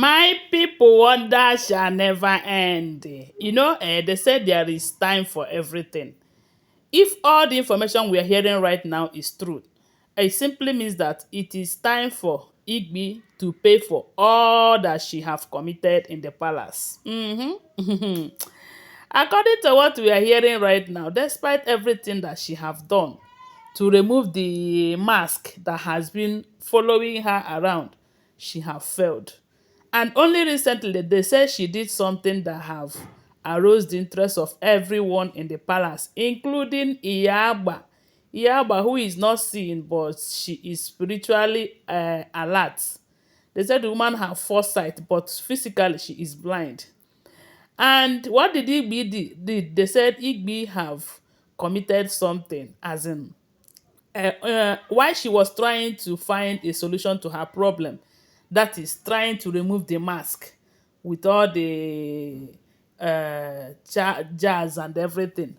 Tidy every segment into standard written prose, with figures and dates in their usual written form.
My people wonder shall never end. They said there is time for everything. If all the information we are hearing right now is true, it simply means that it is time for Igbi to pay for all that she have committed in the palace. According to what we are hearing right now, despite everything that she have done to remove the mask that has been following her around, she have failed. And only recently they say she did something that have aroused the interest of everyone in the palace, including Iyagba. Iyagba, who is not seen but she is spiritually alert. They said the woman have foresight, but physically she is blind. And what did Igbi did? They said Igbi have committed something, as in while she was trying to find a solution to her problem, that is trying to remove the mask with all the jars and everything,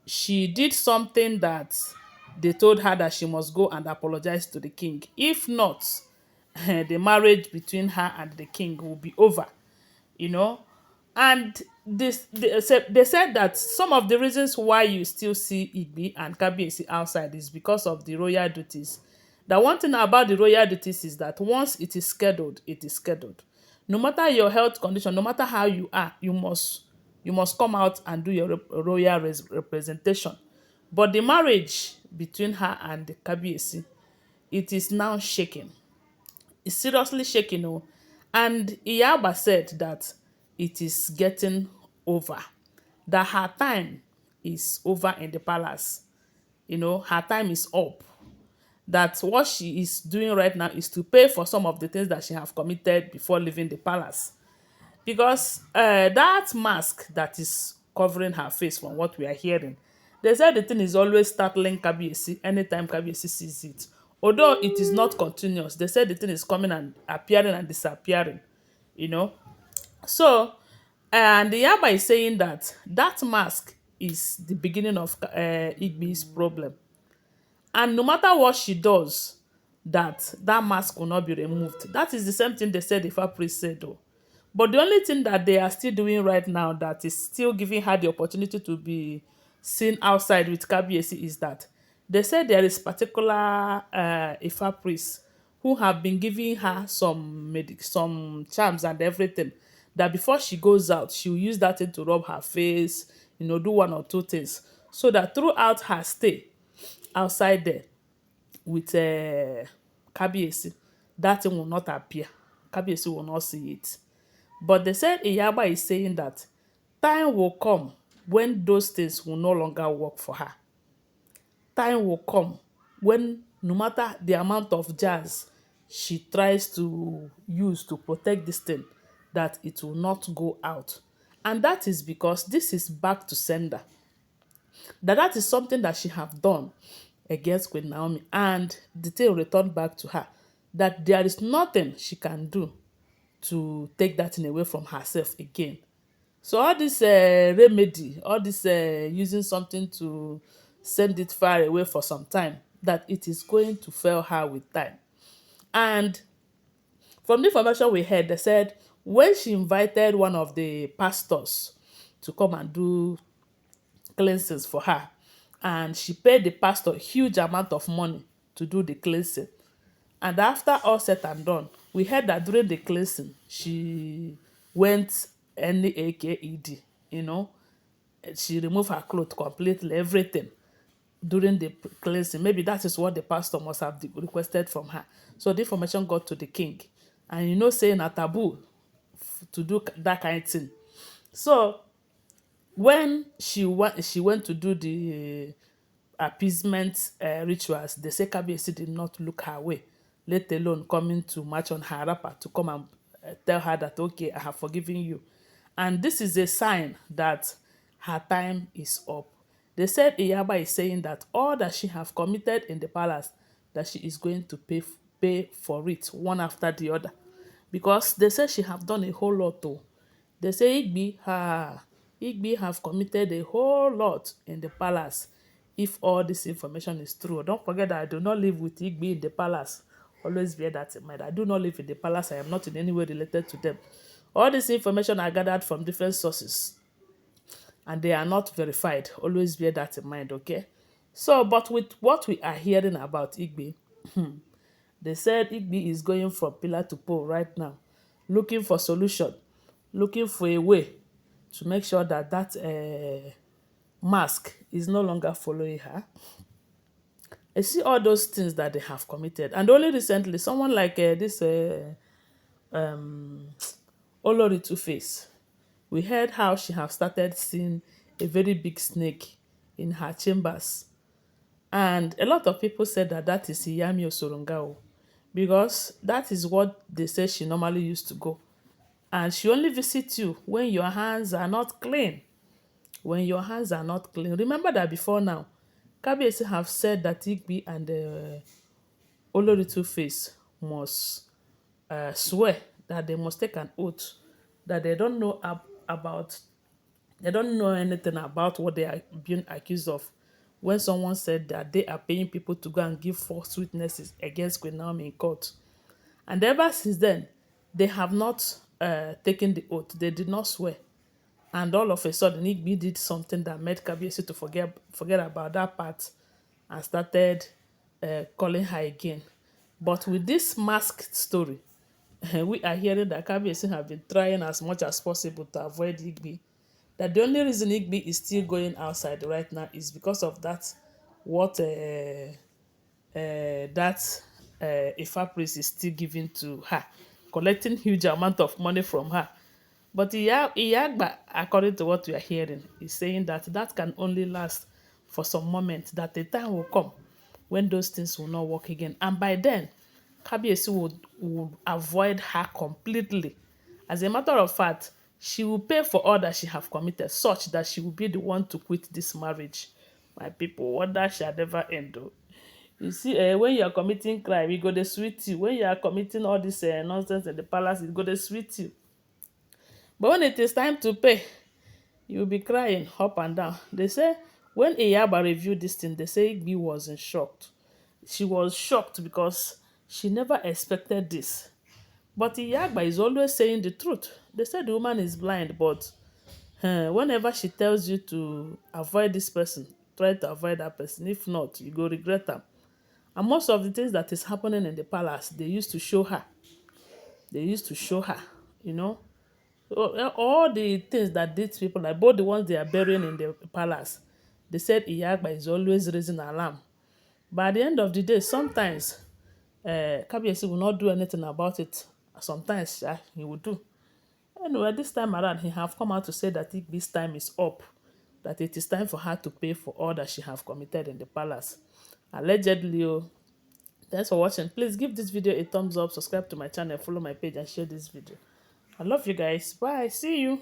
she did something that they told her that she must go and apologize to the king. If not, the marriage between her and the king will be over, you know. And they said that some of the reasons why you still see Igbi and Kabiyesi outside is because of the royal duties. The one thing about the royal duties is that once it is scheduled, it is scheduled. No matter your health condition, no matter how you are, you must come out and do your royal representation. But the marriage between her and the Kabiyesi, it is now shaking. It's seriously shaking. Oh. And Iyagba said that it is getting over, that her time is over in the palace. Her time is up. That what she is doing right now is to pay for some of the things that she have committed before leaving the palace. Because that mask that is covering her face, from what we are hearing, they said the thing is always startling Kabiyesi anytime Kabiyesi sees it. Although it is not continuous, they said the thing is coming and appearing and disappearing. You know, so and the Yaba is saying that that mask is the beginning of Igbi's problem, and no matter what she does, that mask will not be removed. That is the same thing they said the Ifa priest said though. But the only thing that they are still doing right now that is still giving her the opportunity to be seen outside with Kabiyesi is that they said there is particular Ifa priests who have been giving her some charms and everything, that before she goes out, she will use that thing to rub her face, do one or two things, so that throughout her stay outside there with Kabiyesi, that thing will not appear. Kabiyesi will not see it. But they said Iyagba is saying that time will come when those things will no longer work for her. Time will come when no matter the amount of jars she tries to use to protect this thing, that it will not go out. And that is because this is back to sender. That is something that she have done against Queen Naomi, and the thing returned back to her. That there is nothing she can do to take that thing away from herself again. So all this remedy, all this using something to send it far away for some time, that it is going to fail her with time. And from the information we heard, they said when she invited one of the pastors to come and do cleansings for her, and she paid the pastor a huge amount of money to do the cleansing. And after all said and done, we heard that during the cleansing, she went NAKED, she removed her clothes completely, everything during the cleansing. Maybe that is what the pastor must have requested from her. So the information got to the king. And saying a taboo to do that kind of thing. So when she went to do the appeasement rituals, the Kabiyesi did not look her way, let alone coming to march on her wrapper to come and tell her that, okay, I have forgiven you. And this is a sign that her time is up. They said Iyagba is saying that all that she have committed in the palace, that she is going to pay for it one after the other. Because they say she have done a whole lot too. They say Igbi have committed a whole lot in the palace. If all this information is true, don't forget that I do not live with Igbi in the palace. Always bear that in mind. I do not live in the palace. I am not in any way related to them. All this information are gathered from different sources and they are not verified. Always bear that in mind, okay? So, but with what we are hearing about Igbi, they said Igbi is going from pillar to pole right now, looking for solution, looking for a way to make sure that mask is no longer following her. I see all those things that they have committed. And only recently, someone like this Olori Two-Face, we heard how she have started seeing a very big snake in her chambers. And a lot of people said that that is Iyami Osorungao, because that is what they say she normally used to go. And she only visits you when your hands are not clean. When your hands are not clean. Remember that before now, Kabiyesi have said that Igbi and Olori Two-Face must swear that they must take an oath that they don't know about, they don't know anything about what they are being accused of. When someone said that they are paying people to go and give false witnesses against Queen Naomi in court. And ever since then, they have not taken the oath. They did not swear. And all of a sudden, Igbi did something that made Kabiyesi to forget about that part and started calling her again. But with this masked story, we are hearing that Kabiyesi have been trying as much as possible to avoid Igbi. That the only reason Igbi is still going outside right now is because of that, what that Ifa priest is still giving to her, collecting huge amount of money from her. But Iyagba, according to what we are hearing, is saying that that can only last for some moment, that the time will come when those things will not work again. And by then, Kabiyesi would avoid her completely. As a matter of fact, she will pay for all that she have committed, such that she will be the one to quit this marriage. My people, what that shall never end. Oh. You see, when you are committing crime, it go dey sweet you. When you are committing all this nonsense in the palace, it go dey sweet you. But when it is time to pay, you will be crying up and down. They say when Iyagba reviewed this thing, they say Igbi was in shock. She was shocked because she never expected this. But Iyagba is always saying the truth. They say the woman is blind, but whenever she tells you to avoid this person, try to avoid that person. If not, you go regret them. And most of the things that is happening in the palace, they used to show her. They used to show her, you know. All the things that these people, like both the ones they are burying in the palace, they said Iyagba is always raising alarm. But at the end of the day, sometimes Kabiyesi will not do anything about it. Sometimes he will do. Anyway, this time around, he have come out to say that this time is up, that it is time for her to pay for all that she have committed in the palace. Allegedly. Oh. Thanks for watching. Please give this video a thumbs up, subscribe to my channel, follow my page, and share this video. I love you guys. Bye. See you.